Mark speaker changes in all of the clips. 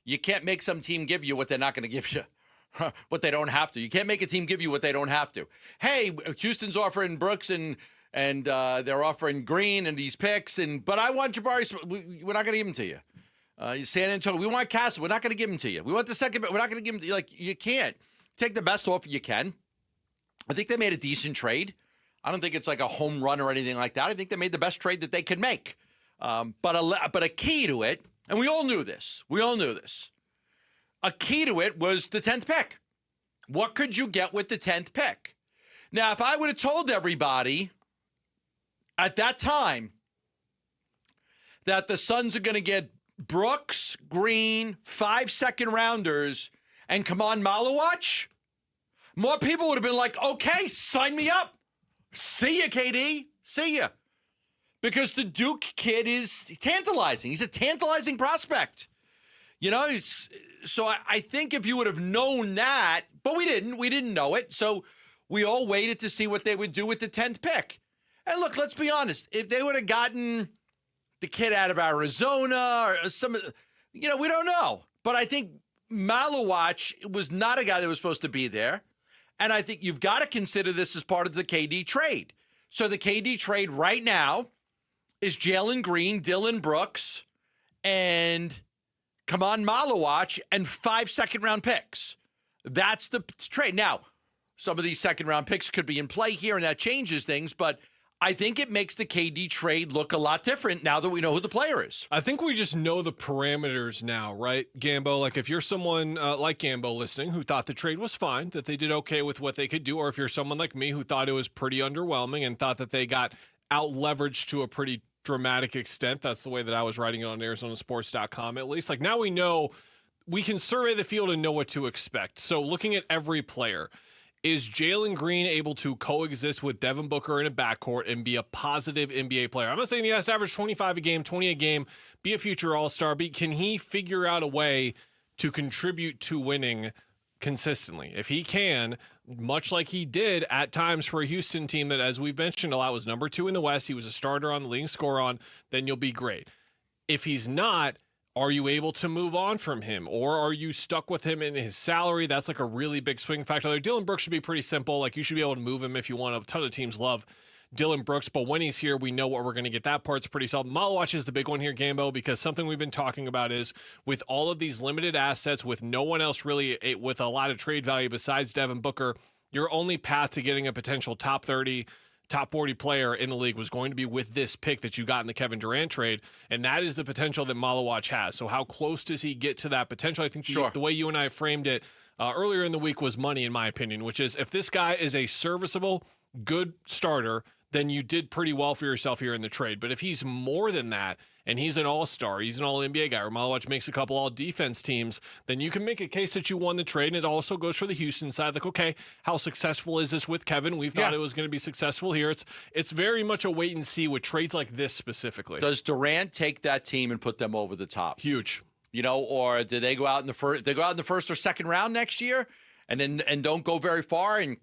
Speaker 1: You can't make some team give you what they're not going to give you, what they don't have to. You can't make a team give you what they don't have to. Hey, Houston's offering Brooks and they're offering Green and these picks, but I want Jabari. We're not going to give them to you. San Antonio, we want Castle. We're not going to give them to you. We want the second, but we're not going to give them to you. Like, you can't. Take the best offer you can. I think they made a decent trade. I don't think it's like a home run or anything like that. I think they made the best trade that they could make. But a key to it, and we all knew this. A key to it was the 10th pick. What could you get with the 10th pick? Now, if I would have told everybody at that time that the Suns are going to get Brooks, Green, 5 second-rounders, and Khaman Maluach, more people would have been like, okay, sign me up. See ya, KD. See ya. Because the Duke kid is tantalizing. He's a tantalizing prospect. You know, so I think if you would have known that, but we didn't know it. So we all waited to see what they would do with the 10th pick. And look, let's be honest. If they would have gotten the kid out of Arizona or some, we don't know. But I think Maluach was not a guy that was supposed to be there. And I think you've got to consider this as part of the KD trade. So the KD trade right now is Jalen Green, Dylan Brooks, and Khaman Maluach, and 5 second-round picks. That's the trade. Now, some of these second-round picks could be in play here, and that changes things, but I think it makes the KD trade look a lot different now that we know who the player is.
Speaker 2: I think we just know the parameters now, right, Gambo? Like, if you're someone like Gambo listening who thought the trade was fine, that they did okay with what they could do, or if you're someone like me who thought it was pretty underwhelming and thought that they got out-leveraged to a pretty dramatic extent, that's the way that I was writing it on ArizonaSports.com at least. Like, now we know, we can survey the field and know what to expect. So looking at every player, is Jalen Green able to coexist with Devin Booker in a backcourt and be a positive NBA player? I'm not saying he has to average 25 a game, 20 a game, be a future All-Star, but can he figure out a way to contribute to winning consistently? If he can, much like he did at times for a Houston team that, as we've mentioned a lot, was number 2 in the West, he was a starter on the leading scorer on, then you'll be great. If he's not, are you able to move on from him, or are you stuck with him in his salary? That's like a really big swing factor. Like, Dylan Brooks should be pretty simple. Like, you should be able to move him if you want. A ton of teams love Dylan Brooks, but when he's here, we know what we're going to get. That part's pretty solid. Maluach is the big one here, Gambo, because something we've been talking about is with all of these limited assets, with no one else really with a lot of trade value besides Devin Booker, your only path to getting a potential top 30, top 40 player in the league was going to be with this pick that you got in the Kevin Durant trade, and that is the potential that Maluach has. So how close does he get to that potential? I think the way you and I framed it earlier in the week was money, in my opinion, which is if this guy is a serviceable, good starter, then you did pretty well for yourself here in the trade. But if he's more than that, and he's an all-star, he's an all-NBA guy, or Maluach makes a couple all-defense teams, then you can make a case that you won the trade, and it also goes for the Houston side. Like, okay, how successful is this with Kevin? We thought it was going to be successful here. It's very much a wait and see with trades like this specifically.
Speaker 1: Does Durant take that team and put them over the top?
Speaker 2: Huge.
Speaker 1: Or do they go out in the first? They go out in the first or second round next year, and don't go very far, and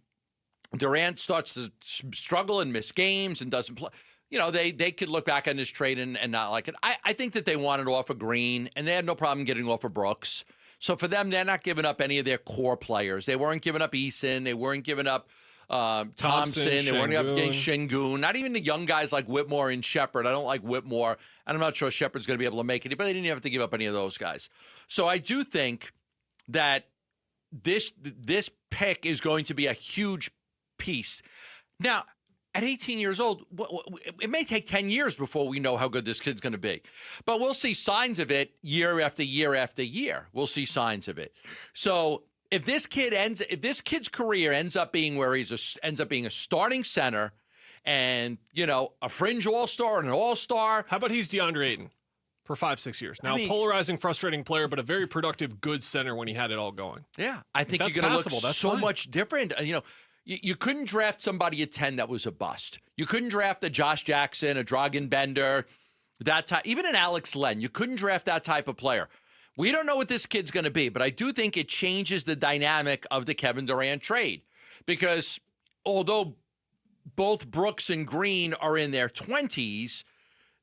Speaker 1: Durant starts to struggle and miss games and doesn't play. They could look back on this trade and not like it. I think that they wanted to offer Green, and they had no problem getting off of Brooks. So for them, they're not giving up any of their core players. They weren't giving up Eason. They weren't giving up Thompson. They weren't giving up Şengün. Not even the young guys like Whitmore and Shepherd. I don't like Whitmore, and I'm not sure Shepherd's going to be able to make it, but they didn't have to give up any of those guys. So I do think that this pick is going to be a huge piece. Now, at 18 years old, it may take 10 years before we know how good this kid's going to be. But we'll see signs of it year after year after year. We'll see signs of it. So if this kid's career ends up being where ends up being a starting center and, a fringe all-star and an all-star.
Speaker 2: How about he's DeAndre Ayton for 5-6 years? Now, polarizing, frustrating player, but a very productive, good center when he had it all going.
Speaker 1: Yeah, I think you're going to look so much different. You couldn't draft somebody at 10 that was a bust. You couldn't draft a Josh Jackson, a Dragan Bender, that type, even an Alex Len. You couldn't draft that type of player. We don't know what this kid's going to be, but I do think it changes the dynamic of the Kevin Durant trade. Because although both Brooks and Green are in their 20s,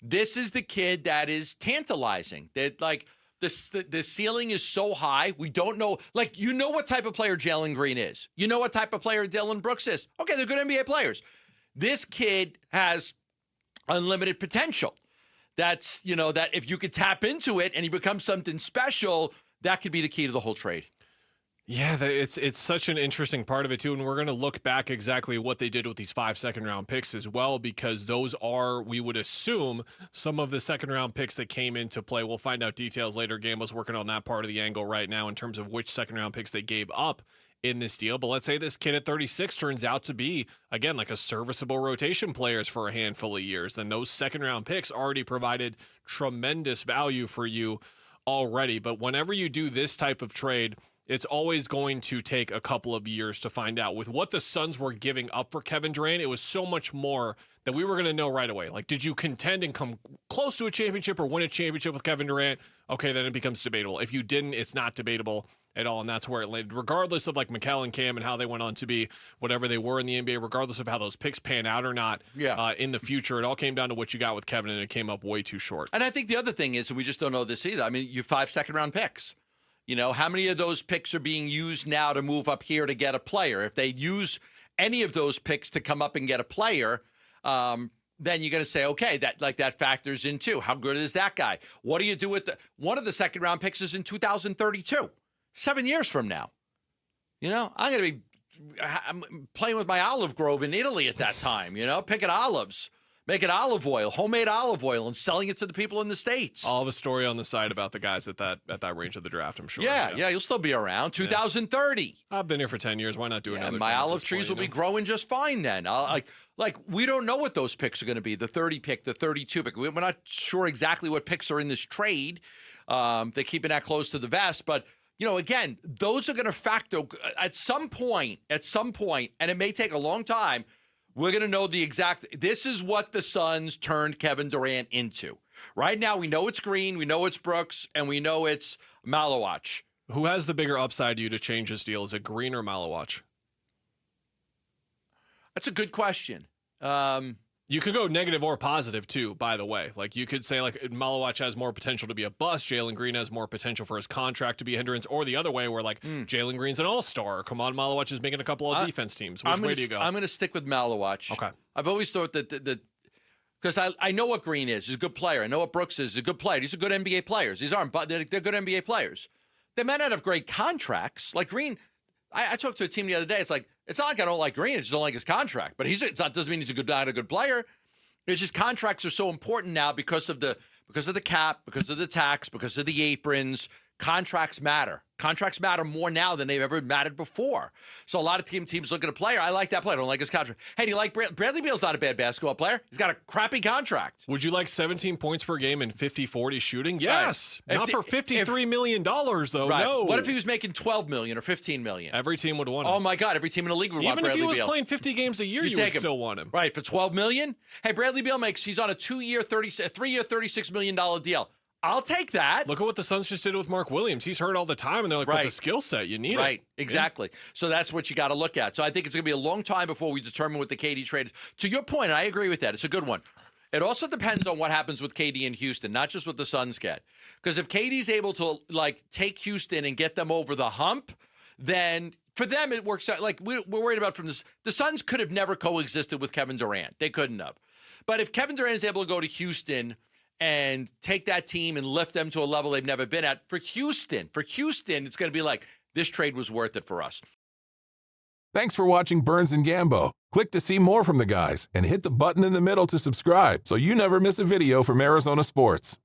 Speaker 1: this is the kid that is tantalizing. That The ceiling is so high. We don't know. Like, you know what type of player Jalen Green is. You know what type of player Dillon Brooks is. Okay, they're good NBA players. This kid has unlimited potential. That's, that if you could tap into it and he becomes something special, that could be the key to the whole trade.
Speaker 2: Yeah, it's such an interesting part of it, too. And we're going to look back exactly what they did with these 5 second-round picks as well, because those are, we would assume, some of the second-round picks that came into play. We'll find out details later. Gambo's working on that part of the angle right now in terms of which second-round picks they gave up in this deal. But let's say this kid at 36 turns out to be, again, like a serviceable rotation players for a handful of years. Then those second-round picks already provided tremendous value for you already. But whenever you do this type of trade, it's always going to take a couple of years to find out. With what the Suns were giving up for Kevin Durant, it was so much more that we were going to know right away. Like, did you contend and come close to a championship or win a championship with Kevin Durant? Okay, then it becomes debatable. If you didn't, it's not debatable at all, and that's where it landed. Regardless of, like, McKell and Cam and how they went on to be whatever they were in the NBA, regardless of how those picks pan out or not in the future, it all came down to what you got with Kevin, and it came up way too short.
Speaker 1: And I think the other thing is, and we just don't know this either, I mean, you 5 second-round picks. How many of those picks are being used now to move up here to get a player? If they use any of those picks to come up and get a player, then you're going to say, okay, that factors in too. How good is that guy? What do you do with one of the second-round picks is in 2032, 7 years from now. I'm playing with my olive grove in Italy at that time, picking olives. Making olive oil, homemade olive oil, and selling it to the people in the States.
Speaker 2: I'll have a story on the side about the guys at that range of the draft, I'm sure.
Speaker 1: Yeah, you'll still be around. 2030.
Speaker 2: I've been here for 10 years. Why not do another?
Speaker 1: My olive trees will be growing just fine then. Like we don't know what those picks are going to be. The 30 pick, the 32 pick. We're not sure exactly what picks are in this trade. They're keeping that close to the vest, but again, those are going to factor at some point, and it may take a long time. We're going to know the exact – this is what the Suns turned Kevin Durant into. Right now, we know it's Green, we know it's Brooks, and we know it's Maluach.
Speaker 2: Who has the bigger upside to you to change this deal? Is it Green or Maluach?
Speaker 1: That's a good question.
Speaker 2: You could go negative or positive, too, by the way. Like, you could say, like, Maluach has more potential to be a bust. Jalen Green has more potential for his contract to be a hindrance. Or the other way, where, like, Jalen Green's an all-star. Khaman Maluach is making a couple of defense teams. Which way do you go?
Speaker 1: I'm going to stick with Maluach.
Speaker 2: Okay.
Speaker 1: I've always thought that because I know what Green is. He's a good player. I know what Brooks is. He's a good player. These are good NBA players. These aren't, but they're good NBA players. They may not have great contracts. Like Green, I talked to a team the other day. It's like, it's not like I don't like Green. I just don't like his contract. But doesn't mean he's not a good player. It's just contracts are so important now because of the cap, because of the tax, because of the aprons. Contracts matter. Contracts matter more now than they've ever mattered before. So a lot of teams look at a player. I like that player. I don't like his contract. Hey, do you like Bradley Beal's not a bad basketball player. He's got a crappy contract.
Speaker 2: Would you like 17 points per game and 50-40 shooting? Yes. Right. Not for $53 million, though.
Speaker 1: Right.
Speaker 2: No.
Speaker 1: What if he was making $12 million or $15 million?
Speaker 2: Every team would want him.
Speaker 1: Oh, my God. Every team in the league would want Bradley Beal.
Speaker 2: Even if he was playing 50 games a year, you would still want him.
Speaker 1: Right. For $12 million? Hey, Bradley Beal he's on a 3-year, $36 million deal. I'll take that.
Speaker 2: Look at what the Suns just did with Mark Williams. He's hurt all the time, and they're like, right. With the skill set, you need it.
Speaker 1: Right, exactly. Yeah. So that's what you got to look at. So I think it's going to be a long time before we determine what the KD trade is. To your point, and I agree with that. It's a good one. It also depends on what happens with KD in Houston, not just what the Suns get. Because if KD's able to, take Houston and get them over the hump, then for them it works out. Like, we're worried about from this. The Suns could have never coexisted with Kevin Durant. They couldn't have. But if Kevin Durant is able to go to Houston and take that team and lift them to a level they've never been at, for Houston, it's going to be like, this trade was worth it for us.
Speaker 3: Thanks for watching Burns and Gambo. Click to see more from the guys and hit the button in the middle to subscribe so you never miss a video from Arizona sports.